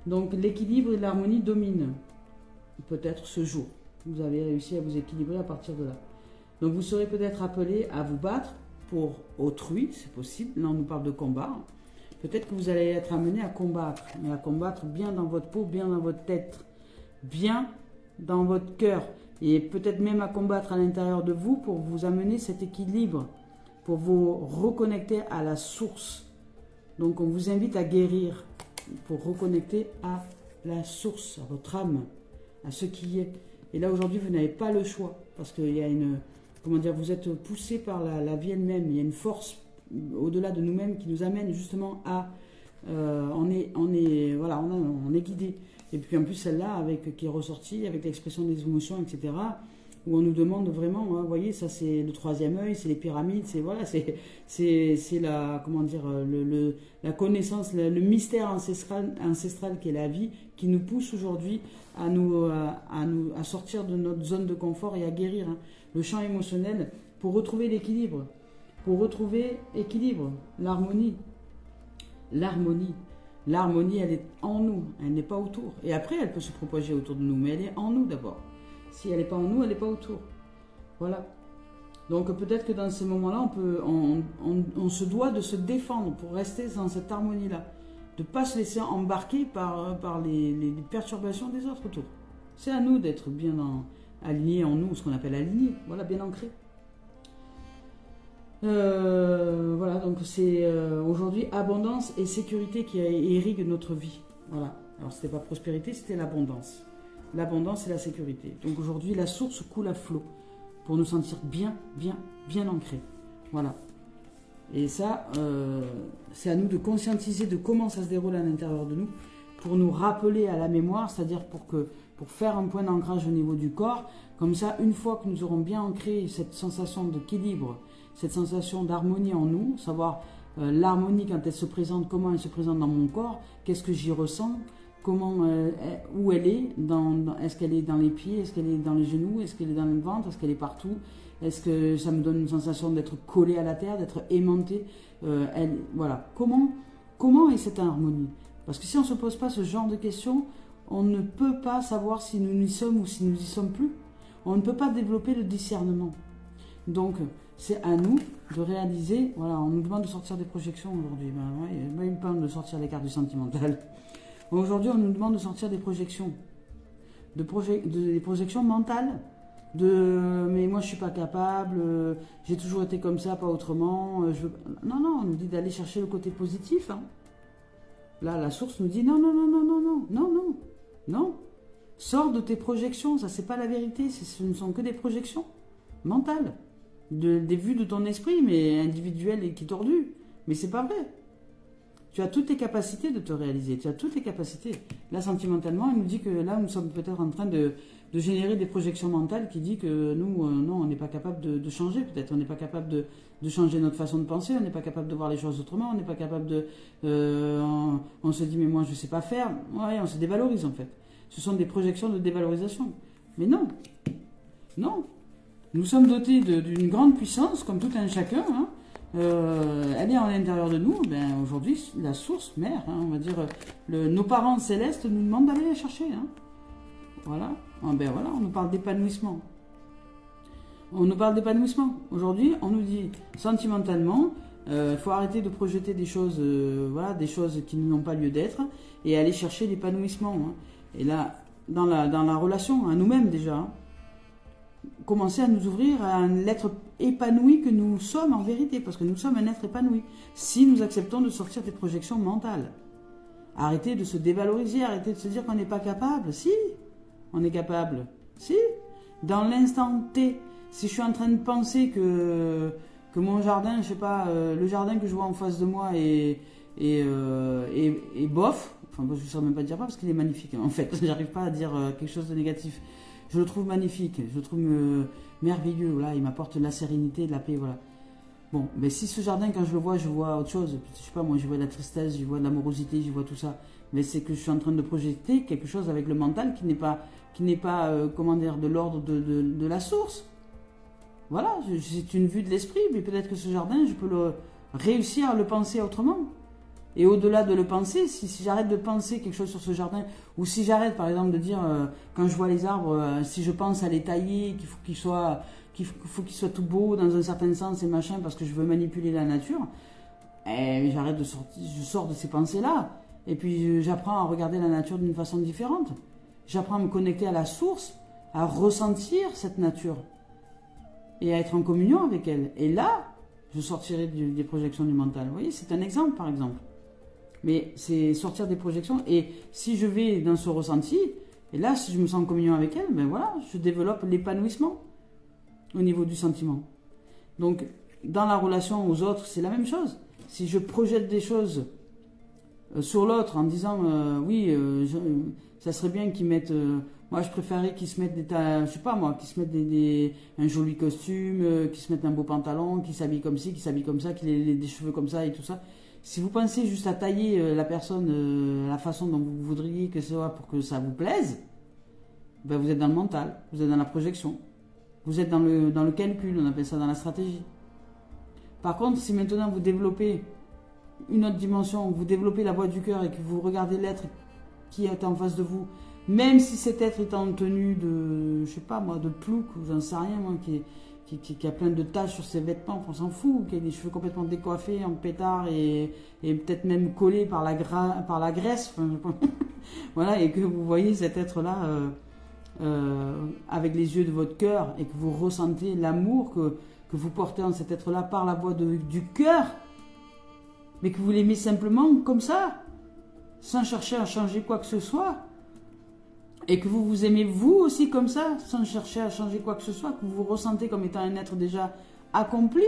A: Donc l'équilibre et l'harmonie dominent peut-être ce jour. Vous avez réussi à vous équilibrer à partir de là. Donc vous serez peut-être appelé à vous battre pour autrui, c'est possible. Là on nous parle de combat. Peut-être que vous allez être amené à combattre, mais à combattre bien dans votre peau, bien dans votre tête, bien dans votre cœur. Et peut-être même à combattre à l'intérieur de vous pour vous amener cet équilibre, pour vous reconnecter à la source. Donc on vous invite à guérir pour reconnecter à la source, à votre âme, à ce qui est. Et là aujourd'hui vous n'avez pas le choix parce qu'il y a une, comment dire, vous êtes poussé par la vie elle-même. Il y a une force au-delà de nous-mêmes qui nous amène justement à, on est guidé. Et puis en plus celle-là qui est ressortie avec l'expression des émotions, etc., où on nous demande vraiment, vous voyez, ça c'est le troisième œil, c'est les pyramides, c'est voilà, c'est la, comment dire, la connaissance, le mystère ancestral qui est la vie, qui nous pousse aujourd'hui à sortir de notre zone de confort et à guérir le champ émotionnel pour retrouver l'équilibre, l'harmonie. L'harmonie, elle est en nous, elle n'est pas autour. Et après, elle peut se propager autour de nous, mais elle est en nous d'abord. Si elle n'est pas en nous, elle n'est pas autour. Voilà. Donc peut-être que dans ces moments-là, on se doit de se défendre pour rester dans cette harmonie-là. De ne pas se laisser embarquer par les perturbations des autres autour. C'est à nous d'être bien alignés en nous, ce qu'on appelle alignés, voilà, bien ancrés. Voilà, donc c'est aujourd'hui abondance et sécurité qui irriguent notre vie. Voilà. Alors c'était pas prospérité, c'était l'abondance. L'abondance et la sécurité. Donc aujourd'hui la source coule à flot pour nous sentir bien ancrés. Voilà. Et ça, c'est à nous de conscientiser de comment ça se déroule à l'intérieur de nous pour nous rappeler à la mémoire, c'est-à-dire pour faire un point d'ancrage au niveau du corps. Comme ça, une fois que nous aurons bien ancré cette sensation d'équilibre, cette sensation d'harmonie en nous, savoir l'harmonie quand elle se présente, comment elle se présente dans mon corps, qu'est-ce que j'y ressens, où elle est, est-ce qu'elle est dans les pieds, est-ce qu'elle est dans les genoux, est-ce qu'elle est dans le ventre, est-ce qu'elle est partout, est-ce que ça me donne une sensation d'être collé à la terre, d'être aimanté, voilà. Comment est cette harmonie? Parce que si on ne se pose pas ce genre de questions, on ne peut pas savoir si nous y sommes ou si nous y sommes plus. On ne peut pas développer le discernement. Donc, c'est à nous de réaliser, voilà, on nous demande de sortir des projections aujourd'hui. Il me parle de sortir les cartes du sentimental. Aujourd'hui, on nous demande de sortir des projections. Des projections mentales. Mais moi, je ne suis pas capable, j'ai toujours été comme ça, pas autrement. Non, on nous dit d'aller chercher le côté positif. Là, la source nous dit non. Sors de tes projections, ça c'est pas la vérité, ce ne sont que des projections mentales, des vues de ton esprit, mais individuelles et qui tordues. Mais c'est pas vrai. Tu as toutes les capacités de te réaliser, tu as toutes les capacités. Là, sentimentalement, il nous dit que là, nous sommes peut-être en train de générer des projections mentales qui dit que nous, non, on n'est pas capable de changer, peut-être. On n'est pas capable de changer notre façon de penser, on n'est pas capable de voir les choses autrement, on n'est pas capable de... on se dit, mais moi, je ne sais pas faire. Ouais, on se dévalorise, en fait. Ce sont des projections de dévalorisation. Mais non. Nous sommes dotés d'une grande puissance, comme tout un chacun, elle est à l'intérieur de nous. Aujourd'hui, la source mère, on va dire, nos parents célestes nous demandent d'aller la chercher. Voilà. Voilà, on nous parle d'épanouissement. Aujourd'hui, on nous dit sentimentalement, faut arrêter de projeter des choses, des choses qui n'ont pas lieu d'être, et aller chercher l'épanouissement. Et là, dans la relation à nous-mêmes déjà, commencer à nous ouvrir à l'être épanoui que nous sommes en vérité, parce que nous sommes un être épanoui, si nous acceptons de sortir des projections mentales. Arrêter de se dévaloriser, arrêter de se dire qu'on n'est pas capable. Si, on est capable. Si, dans l'instant T, Si je suis en train de penser que mon jardin, je sais pas, le jardin que je vois en face de moi est bof, enfin je ne saurais même pas dire pas parce qu'il est magnifique en fait, j'arrive pas à dire quelque chose de négatif. Je le trouve magnifique, je le trouve merveilleux, voilà, il m'apporte de la sérénité, de la paix, voilà. Bon, mais si ce jardin, quand je vois autre chose, je sais pas, moi je vois de la tristesse, je vois de l'amorosité, je vois tout ça, mais c'est que je suis en train de projeter quelque chose avec le mental qui n'est pas comment dire, de l'ordre de la source. Voilà, c'est une vue de l'esprit, mais peut-être que ce jardin, je peux réussir à le penser autrement. Et au-delà de le penser, si j'arrête de penser quelque chose sur ce jardin, ou si j'arrête par exemple de dire, quand je vois les arbres, si je pense à les tailler, qu'il faut qu'ils soient tout beaux dans un certain sens et machin, parce que je veux manipuler la nature, et j'arrête de sortir, je sors de ces pensées-là, et puis j'apprends à regarder la nature d'une façon différente. J'apprends à me connecter à la source, à ressentir cette nature, et à être en communion avec elle. Et là, je sortirai des projections du mental. Vous voyez, c'est un exemple par exemple. Mais c'est sortir des projections. Et si je vais dans ce ressenti, et là, si je me sens en communion avec elle, ben voilà, je développe l'épanouissement au niveau du sentiment. Donc, dans la relation aux autres, c'est la même chose. Si je projette des choses sur l'autre en disant, ça serait bien qu'ils mettent... moi, je préférais qu'ils se mettent je sais pas moi, qu'ils se mettent un joli costume, qu'ils se mettent un beau pantalon, qu'ils s'habillent comme ci, qu'ils s'habillent comme ça, qu'ils aient des cheveux comme ça et tout ça. Si vous pensez juste à tailler la personne la façon dont vous voudriez que ce soit pour que ça vous plaise, ben vous êtes dans le mental, vous êtes dans la projection, vous êtes dans le calcul, on appelle ça dans la stratégie. Par contre, si maintenant vous développez une autre dimension, vous développez la voix du cœur et que vous regardez l'être qui est en face de vous, même si cet être est en tenue de, je sais pas moi, de plouc, ou j'en sais rien moi, qui a plein de taches sur ses vêtements, on s'en fout, qui a des cheveux complètement décoiffés, en pétard et peut-être même collés par la graisse, enfin, voilà, et que vous voyez cet être-là avec les yeux de votre cœur et que vous ressentez l'amour que vous portez en cet être-là par la voix du cœur, mais que vous l'aimez simplement comme ça, sans chercher à changer quoi que ce soit. Et que vous vous aimez vous aussi comme ça, sans chercher à changer quoi que ce soit, que vous vous ressentez comme étant un être déjà accompli,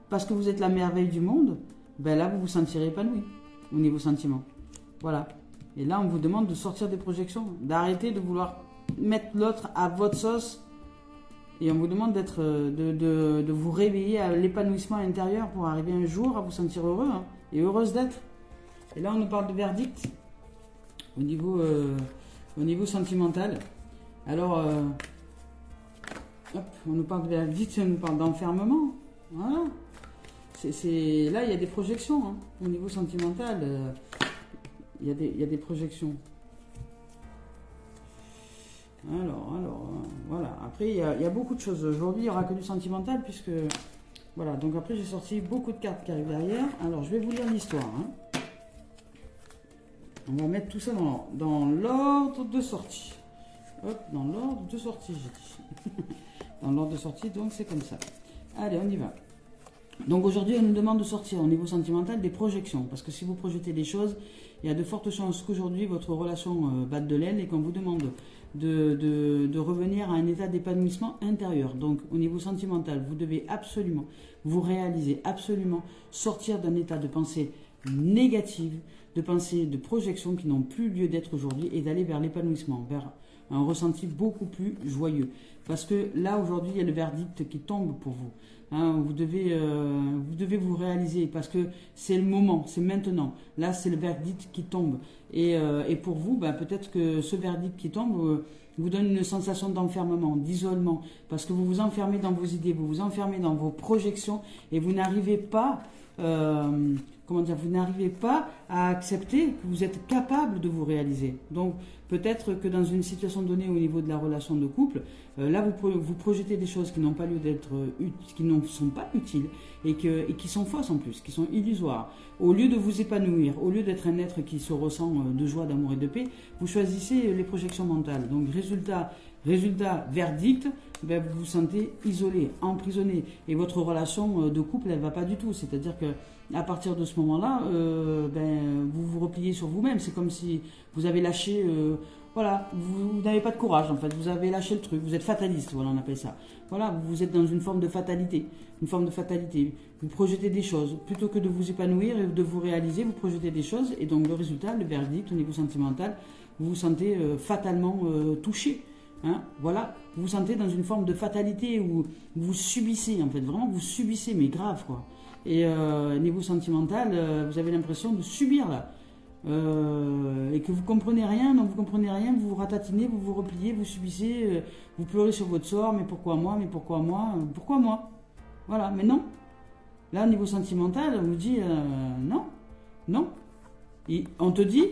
A: parce que vous êtes la merveille du monde, ben là vous vous sentirez épanoui au niveau sentiment. Voilà. Et là on vous demande de sortir des projections, d'arrêter de vouloir mettre l'autre à votre sauce, et on vous demande de vous réveiller à l'épanouissement intérieur pour arriver un jour à vous sentir heureux et heureuse d'être. Et là on nous parle de verdict au niveau sentimental. Alors, on nous parle de verdict, on nous parle d'enfermement. Voilà. Là, il y a des projections. Au niveau sentimental, il y a des projections. Alors, voilà. Après, il y a beaucoup de choses. Aujourd'hui, il n'y aura que du sentimental, puisque... Voilà, donc après, j'ai sorti beaucoup de cartes qui arrivent derrière. Alors, je vais vous lire l'histoire. On va mettre tout ça dans l'ordre de sortie. Hop, dans l'ordre de sortie, j'ai dit. Dans l'ordre de sortie, donc c'est comme ça. Allez, on y va. Donc aujourd'hui, on nous demande de sortir au niveau sentimental des projections. Parce que si vous projetez des choses, il y a de fortes chances qu'aujourd'hui, votre relation batte de l'aile et qu'on vous demande de revenir à un état d'épanouissement intérieur. Donc au niveau sentimental, vous devez absolument vous réaliser, absolument sortir d'un état de pensée négative, de pensée, de projections qui n'ont plus lieu d'être aujourd'hui et d'aller vers l'épanouissement, vers un ressenti beaucoup plus joyeux. Parce que là, aujourd'hui, il y a le verdict qui tombe pour vous. Vous devez vous réaliser parce que c'est le moment, c'est maintenant. Là, c'est le verdict qui tombe. Et pour vous, peut-être que ce verdict qui tombe vous donne une sensation d'enfermement, d'isolement. Parce que vous vous enfermez dans vos idées, vous vous enfermez dans vos projections et vous n'arrivez pas... vous n'arrivez pas à accepter que vous êtes capable de vous réaliser. Donc, peut-être que dans une situation donnée au niveau de la relation de couple, là, vous projetez des choses qui n'ont pas lieu d'être, qui ne sont pas utiles et qui sont fausses en plus, qui sont illusoires. Au lieu de vous épanouir, au lieu d'être un être qui se ressent de joie, d'amour et de paix, vous choisissez les projections mentales. Donc, résultat, verdict, vous vous sentez isolé, emprisonné. Et votre relation de couple, elle ne va pas du tout. C'est-à-dire que à partir de ce moment-là, vous vous repliez sur vous-même. C'est comme si vous avez lâché voilà, vous n'avez pas de courage en fait, vous avez lâché le truc, vous êtes fataliste, voilà on appelle ça. Voilà, vous êtes dans une forme de fatalité, Vous projetez des choses, plutôt que de vous épanouir et de vous réaliser, vous projetez des choses et donc le résultat, le verdict au niveau sentimental, vous vous sentez fatalement touché. Hein, voilà, vous vous sentez dans une forme de fatalité où vous subissez en fait, vraiment vous subissez, mais grave quoi. Et niveau sentimental, vous avez l'impression de subir là. Et que vous comprenez rien, donc vous comprenez rien, vous vous ratatinez, vous vous repliez, vous subissez, vous pleurez sur votre sort, mais pourquoi moi, pourquoi moi, voilà, mais non. Là, au niveau sentimental, on vous dit non, non. Et on te dit,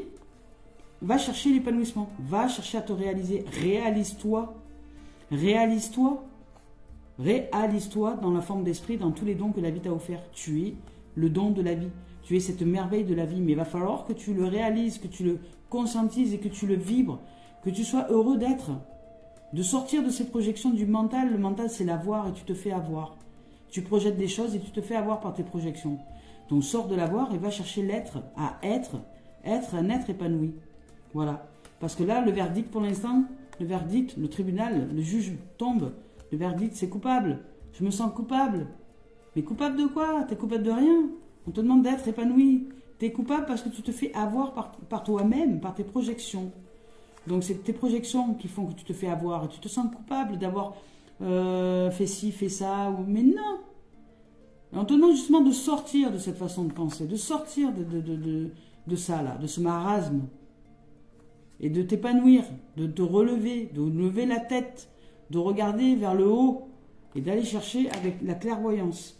A: va chercher l'épanouissement, va chercher à te réaliser, réalise-toi dans la forme d'esprit, dans tous les dons que la vie t'a offert. Tu es le don de la vie. Tu es cette merveille de la vie, mais il va falloir que tu le réalises, que tu le conscientises et que tu le vibres, que tu sois heureux d'être, de sortir de ces projections du mental. Le mental, c'est l'avoir et tu te fais avoir. Tu projettes des choses et tu te fais avoir par tes projections. Donc sors de l'avoir et va chercher l'être, à être un être épanoui. Voilà. Parce que là, le verdict pour l'instant, le tribunal, le juge tombe. Le verdict, c'est coupable. Je me sens coupable. Mais coupable de quoi? T'es coupable de rien. On te demande d'être épanoui. Tu es coupable parce que tu te fais avoir par toi-même, par tes projections. Donc c'est tes projections qui font que tu te fais avoir. Et tu te sens coupable d'avoir fait ci, fait ça. Mais non. Et on te demande justement de sortir de cette façon de penser, de sortir de ça là, de ce marasme. Et de t'épanouir, de te relever, de lever la tête, de regarder vers le haut et d'aller chercher avec la clairvoyance.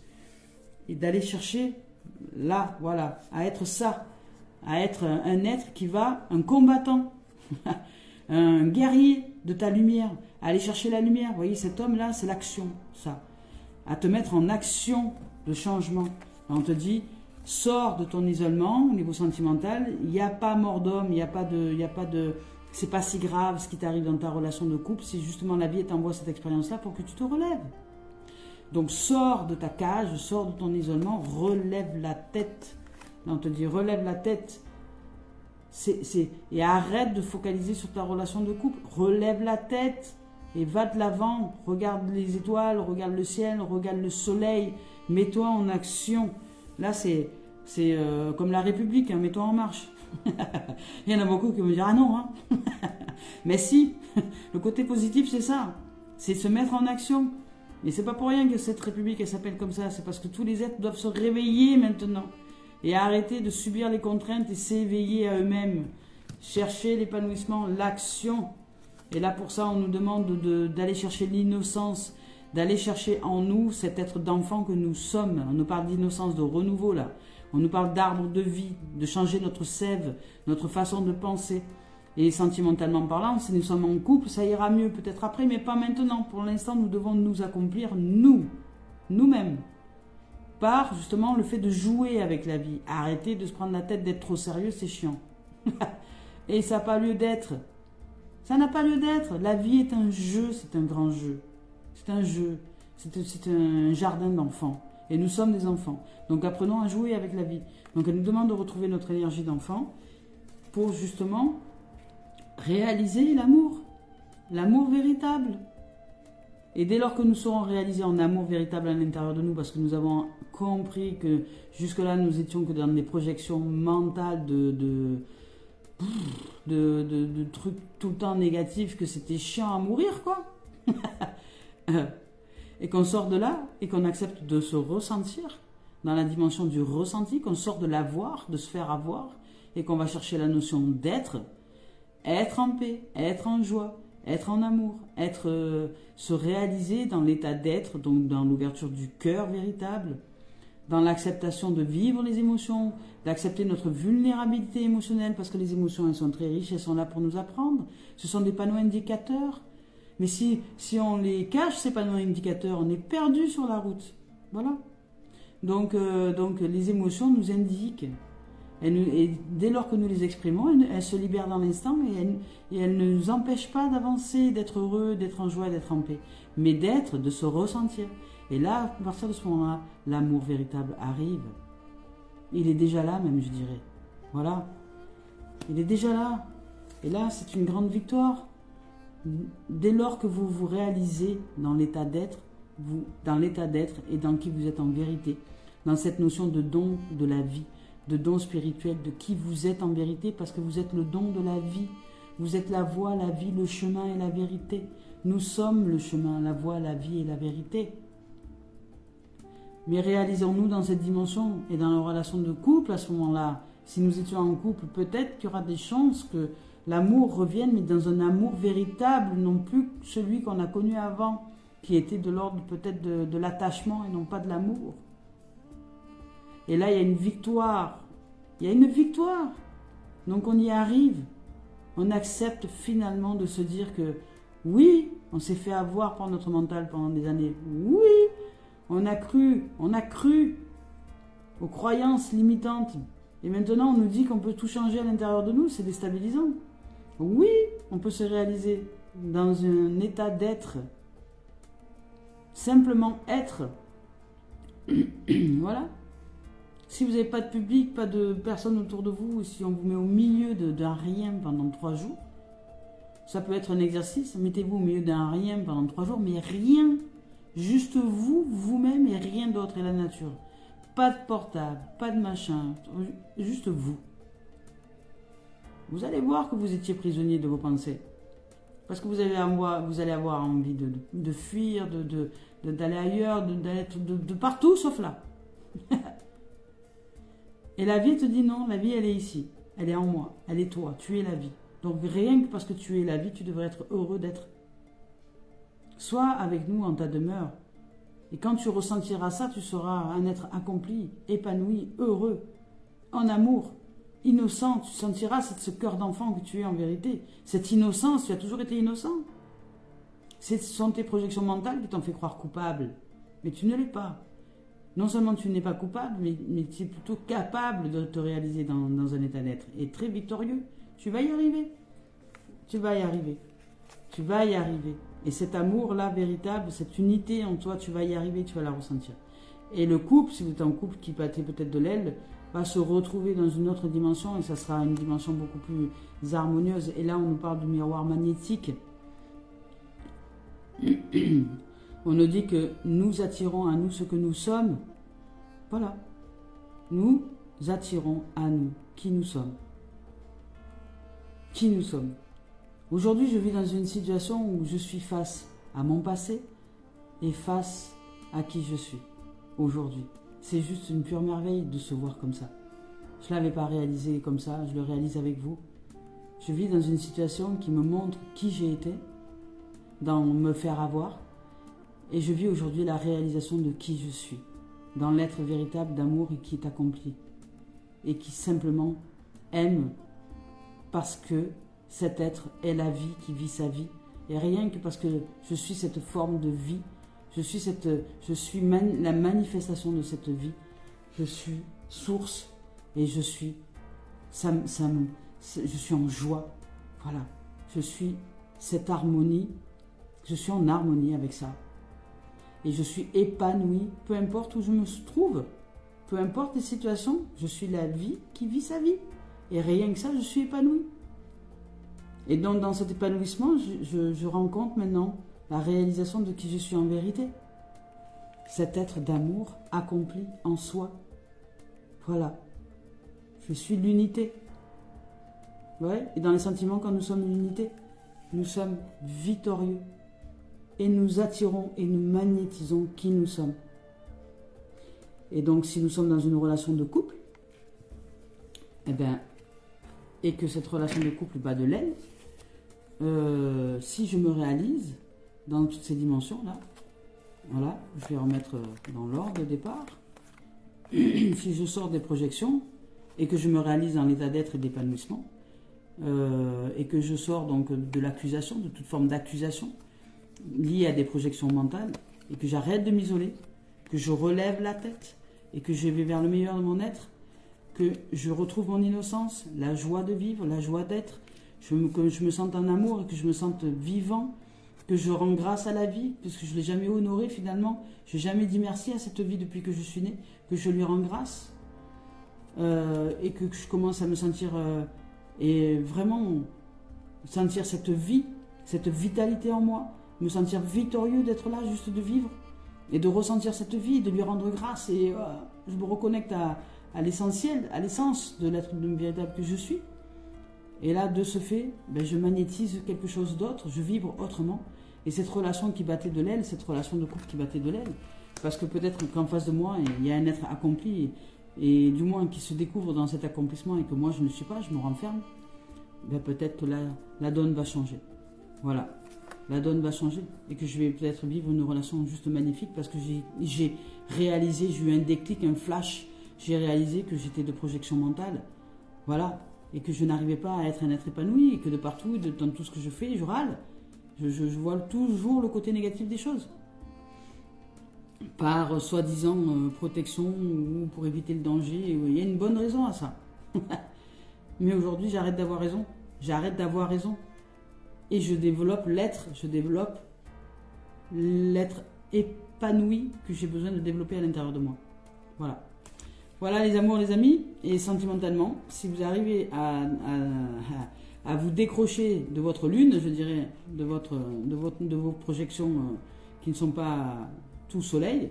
A: Et d'aller chercher là, voilà, à être ça, à être un être qui va, un combattant, un guerrier de ta lumière, à aller chercher la lumière. Vous voyez, cet homme-là, c'est l'action, ça. À te mettre en action de changement. On te dit, sors de ton isolement au niveau sentimental, il n'y a pas mort d'homme, il n'y a pas de, c'est pas si grave ce qui t'arrive dans ta relation de couple, c'est justement la vie t'envoie cette expérience-là pour que tu te relèves. Donc sors de ta cage, sors de ton isolement, relève la tête. Là, on te dit relève la tête. Et arrête de focaliser sur ta relation de couple. Relève la tête et va de l'avant. Regarde les étoiles, regarde le ciel, regarde le soleil. Mets-toi en action. Là, c'est comme la République, hein, mets-toi en marche. Il y en a beaucoup qui vont me dire ah non. Hein. Mais si, le côté positif, c'est ça. C'est se mettre en action. Et c'est pas pour rien que cette République, elle s'appelle comme ça. C'est parce que tous les êtres doivent se réveiller maintenant. Et arrêter de subir les contraintes et s'éveiller à eux-mêmes. Chercher l'épanouissement, l'action. Et là, pour ça, on nous demande d'aller chercher l'innocence, d'aller chercher en nous cet être d'enfant que nous sommes. On nous parle d'innocence, de renouveau, là. On nous parle d'arbre de vie, de changer notre sève, notre façon de penser. Et sentimentalement parlant, si nous sommes en couple, ça ira mieux peut-être après, mais pas maintenant. Pour l'instant, nous devons nous accomplir, nous-mêmes. Par justement le fait de jouer avec la vie. Arrêter de se prendre la tête d'être trop sérieux, c'est chiant. Et ça n'a pas lieu d'être. Ça n'a pas lieu d'être. La vie est un jeu, c'est un grand jeu. C'est un jeu. C'est un jardin d'enfants. Et nous sommes des enfants. Donc apprenons à jouer avec la vie. Donc elle nous demande de retrouver notre énergie d'enfant pour justement réaliser l'amour. L'amour véritable. Et dès lors que nous serons réalisés en amour véritable à l'intérieur de nous, parce que nous avons compris que jusque-là, nous étions que dans des projections mentales de trucs tout le temps négatifs, que c'était chiant à mourir, quoi. Et qu'on sort de là, et qu'on accepte de se ressentir, dans la dimension du ressenti, qu'on sort de l'avoir, de se faire avoir, et qu'on va chercher la notion d'être, être en paix, être en joie, être en amour, se réaliser dans l'état d'être, donc dans l'ouverture du cœur véritable, dans l'acceptation de vivre les émotions, d'accepter notre vulnérabilité émotionnelle, parce que les émotions, elles sont très riches, elles sont là pour nous apprendre. Ce sont des panneaux indicateurs. Mais si on les cache, ces panneaux indicateurs, on est perdu sur la route. Voilà. Donc les émotions nous indiquent. Et dès lors que nous les exprimons, elles se libèrent dans l'instant et elles ne nous empêchent pas d'avancer, d'être heureux, d'être en joie, d'être en paix. Mais d'être, de se ressentir. Et là, à partir de ce moment-là, l'amour véritable arrive. Il est déjà là même, je dirais. Voilà. Il est déjà là. Et là, c'est une grande victoire. Dès lors que vous vous réalisez dans l'état d'être, et dans qui vous êtes en vérité, dans cette notion de don de la vie, de don spirituel, de qui vous êtes en vérité, parce que vous êtes le don de la vie. Vous êtes la voie, la vie, le chemin et la vérité. Nous sommes le chemin, la voie, la vie et la vérité. Mais réalisons-nous dans cette dimension et dans la relation de couple à ce moment-là. Si nous étions en couple, peut-être qu'il y aura des chances que l'amour revienne, mais dans un amour véritable, non plus celui qu'on a connu avant, qui était de l'ordre peut-être de l'attachement et non pas de l'amour. Et là, il y a une victoire. Il y a une victoire. Donc on y arrive. On accepte finalement de se dire que oui, on s'est fait avoir par notre mental pendant des années. Oui, on a cru aux croyances limitantes. Et maintenant, on nous dit qu'on peut tout changer à l'intérieur de nous. C'est déstabilisant. Oui, on peut se réaliser dans un état d'être. Simplement être. Voilà. Si vous n'avez pas de public, pas de personnes autour de vous, si on vous met au milieu d'un rien pendant 3 jours, ça peut être un exercice. Mettez-vous au milieu d'un rien pendant 3 jours, mais rien. Juste vous, vous-même et rien d'autre, et la nature. Pas de portable, pas de machin, juste vous. Vous allez voir que vous étiez prisonnier de vos pensées. Parce que vous allez avoir envie de fuir, d'aller ailleurs, de partout sauf là. Et la vie te dit non, la vie elle est ici, elle est en moi, elle est toi, tu es la vie. Donc rien que parce que tu es la vie, tu devrais être heureux d'être. Sois avec nous en ta demeure. Et quand tu ressentiras ça, tu seras un être accompli, épanoui, heureux, en amour, innocent. Tu sentiras ce cœur d'enfant que tu es en vérité. Cette innocence, tu as toujours été innocent. Ce sont tes projections mentales qui t'ont fait croire coupable. Mais tu ne l'es pas. Non seulement tu n'es pas coupable, mais tu es plutôt capable de te réaliser dans un état d'être. Et très victorieux. Tu vas y arriver. Tu vas y arriver. Tu vas y arriver. Et cet amour-là véritable, cette unité en toi, tu vas y arriver, tu vas la ressentir. Et le couple, si vous êtes en couple qui battait peut-être de l'aile, va se retrouver dans une autre dimension et ça sera une dimension beaucoup plus harmonieuse. Et là, on nous parle du miroir magnétique. On nous dit que nous attirons à nous ce que nous sommes. Voilà. Nous attirons à nous qui nous sommes. Qui nous sommes. Aujourd'hui, je vis dans une situation où je suis face à mon passé et face à qui je suis aujourd'hui. C'est juste une pure merveille de se voir comme ça. Je ne l'avais pas réalisé comme ça, je le réalise avec vous. Je vis dans une situation qui me montre qui j'ai été, dans me faire avoir, et je vis aujourd'hui la réalisation de qui je suis, dans l'être véritable d'amour et qui est accompli, et qui simplement aime parce que cet être est la vie qui vit sa vie, et rien que parce que je suis cette forme de vie, je suis la manifestation de cette vie, je suis source et je suis en joie, voilà, je suis cette harmonie, je suis en harmonie avec ça, et je suis épanoui, peu importe où je me trouve, peu importe les situations, je suis la vie qui vit sa vie, et rien que ça, je suis épanoui. Et donc dans cet épanouissement, je rencontre maintenant la réalisation de qui je suis en vérité. Cet être d'amour accompli en soi. Voilà. Je suis l'unité. Ouais. Et dans les sentiments, quand nous sommes l'unité, nous sommes victorieux. Et nous attirons et nous magnétisons qui nous sommes. Et donc si nous sommes dans une relation de couple, et que cette relation de couple bat de l'aile, si je me réalise dans toutes ces dimensions-là, voilà, je vais remettre dans l'ordre de départ. Si je sors des projections et que je me réalise dans l'état d'être et d'épanouissement, et que je sors donc de l'accusation, de toute forme d'accusation liée à des projections mentales, et que j'arrête de m'isoler, que je relève la tête et que je vais vers le meilleur de mon être, que je retrouve mon innocence, la joie de vivre, la joie d'être, que je me sente en amour et que je me sente vivant, que je rends grâce à la vie, puisque je ne l'ai jamais honorée finalement, je n'ai jamais dit merci à cette vie depuis que je suis née, que je lui rends grâce, et que je commence à me sentir et vraiment sentir cette vie, cette vitalité en moi, me sentir victorieux d'être là, juste de vivre, et de ressentir cette vie, de lui rendre grâce, et je me reconnecte à l'essentiel, à l'essence de l'être véritable que je suis. Et là, de ce fait, ben, je magnétise quelque chose d'autre, je vibre autrement, et cette relation qui battait de l'aile, cette relation de couple qui battait de l'aile, parce que peut-être qu'en face de moi, il y a un être accompli, et du moins qui se découvre dans cet accomplissement, et que moi je ne suis pas, je me renferme, ben, peut-être que la donne va changer. Voilà. La donne va changer et que je vais peut-être vivre une relation juste magnifique parce que j'ai réalisé, j'ai eu un déclic, un flash, j'ai réalisé que j'étais de projection mentale, voilà, et que je n'arrivais pas à être un être épanoui et que de partout, dans tout ce que je fais, je râle, je vois toujours le côté négatif des choses, par soi-disant protection ou pour éviter le danger, il y a une bonne raison à ça, mais aujourd'hui j'arrête d'avoir raison, et je développe l'être épanoui que j'ai besoin de développer à l'intérieur de moi. Voilà. Voilà les amours, les amis, et sentimentalement, si vous arrivez à vous décrocher de votre lune, je dirais, de vos projections qui ne sont pas tout soleil,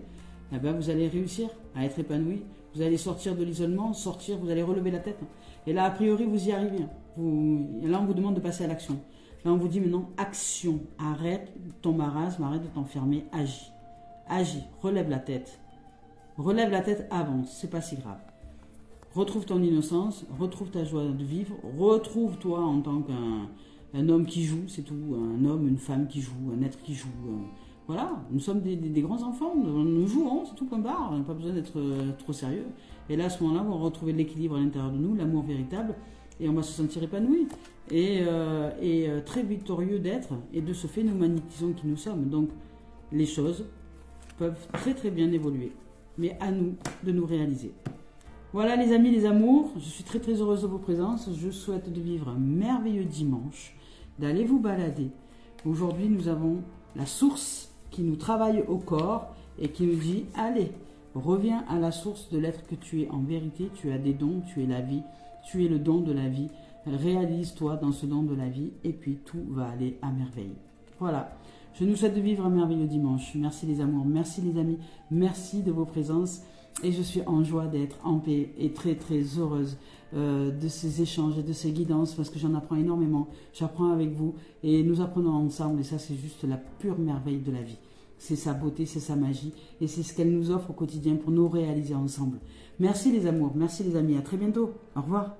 A: eh ben vous allez réussir à être épanoui. Vous allez sortir de l'isolement, vous allez relever la tête. Et là, a priori, vous y arrivez. Là, on vous demande de passer à l'action. Là, on vous dit maintenant, action. Arrête ton marasme, arrête de t'enfermer, agis. Agis, relève la tête. Relève la tête, avance, c'est pas si grave. Retrouve ton innocence, retrouve ta joie de vivre, retrouve-toi en tant qu'un homme qui joue, c'est tout. Un homme, une femme qui joue, un être qui joue. Voilà, nous sommes des grands enfants, nous jouons, c'est tout comme barre, on n'a pas besoin d'être trop sérieux. Et là, à ce moment-là, on va retrouver l'équilibre à l'intérieur de nous, l'amour véritable, et on va se sentir épanoui et très victorieux d'être, et de ce fait, nous magnétisons qui nous sommes. Donc, les choses peuvent très très bien évoluer, mais à nous de nous réaliser. Voilà les amis, les amours, je suis très très heureuse de vos présences, je souhaite de vivre un merveilleux dimanche, d'aller vous balader. Aujourd'hui, nous avons la source qui nous travaille au corps et qui nous dit, allez, reviens à la source de l'être que tu es en vérité, tu as des dons, tu es la vie, tu es le don de la vie, réalise-toi dans ce don de la vie et puis tout va aller à merveille. Voilà, je nous souhaite de vivre un merveilleux dimanche. Merci les amours, merci les amis, merci de vos présences et je suis en joie d'être en paix et très très heureuse de ces échanges et de ces guidances parce que j'en apprends énormément, j'apprends avec vous et nous apprenons ensemble et ça c'est juste la pure merveille de la vie. C'est sa beauté, c'est sa magie et c'est ce qu'elle nous offre au quotidien pour nous réaliser ensemble. Merci les amours, merci les amis, à très bientôt, au revoir.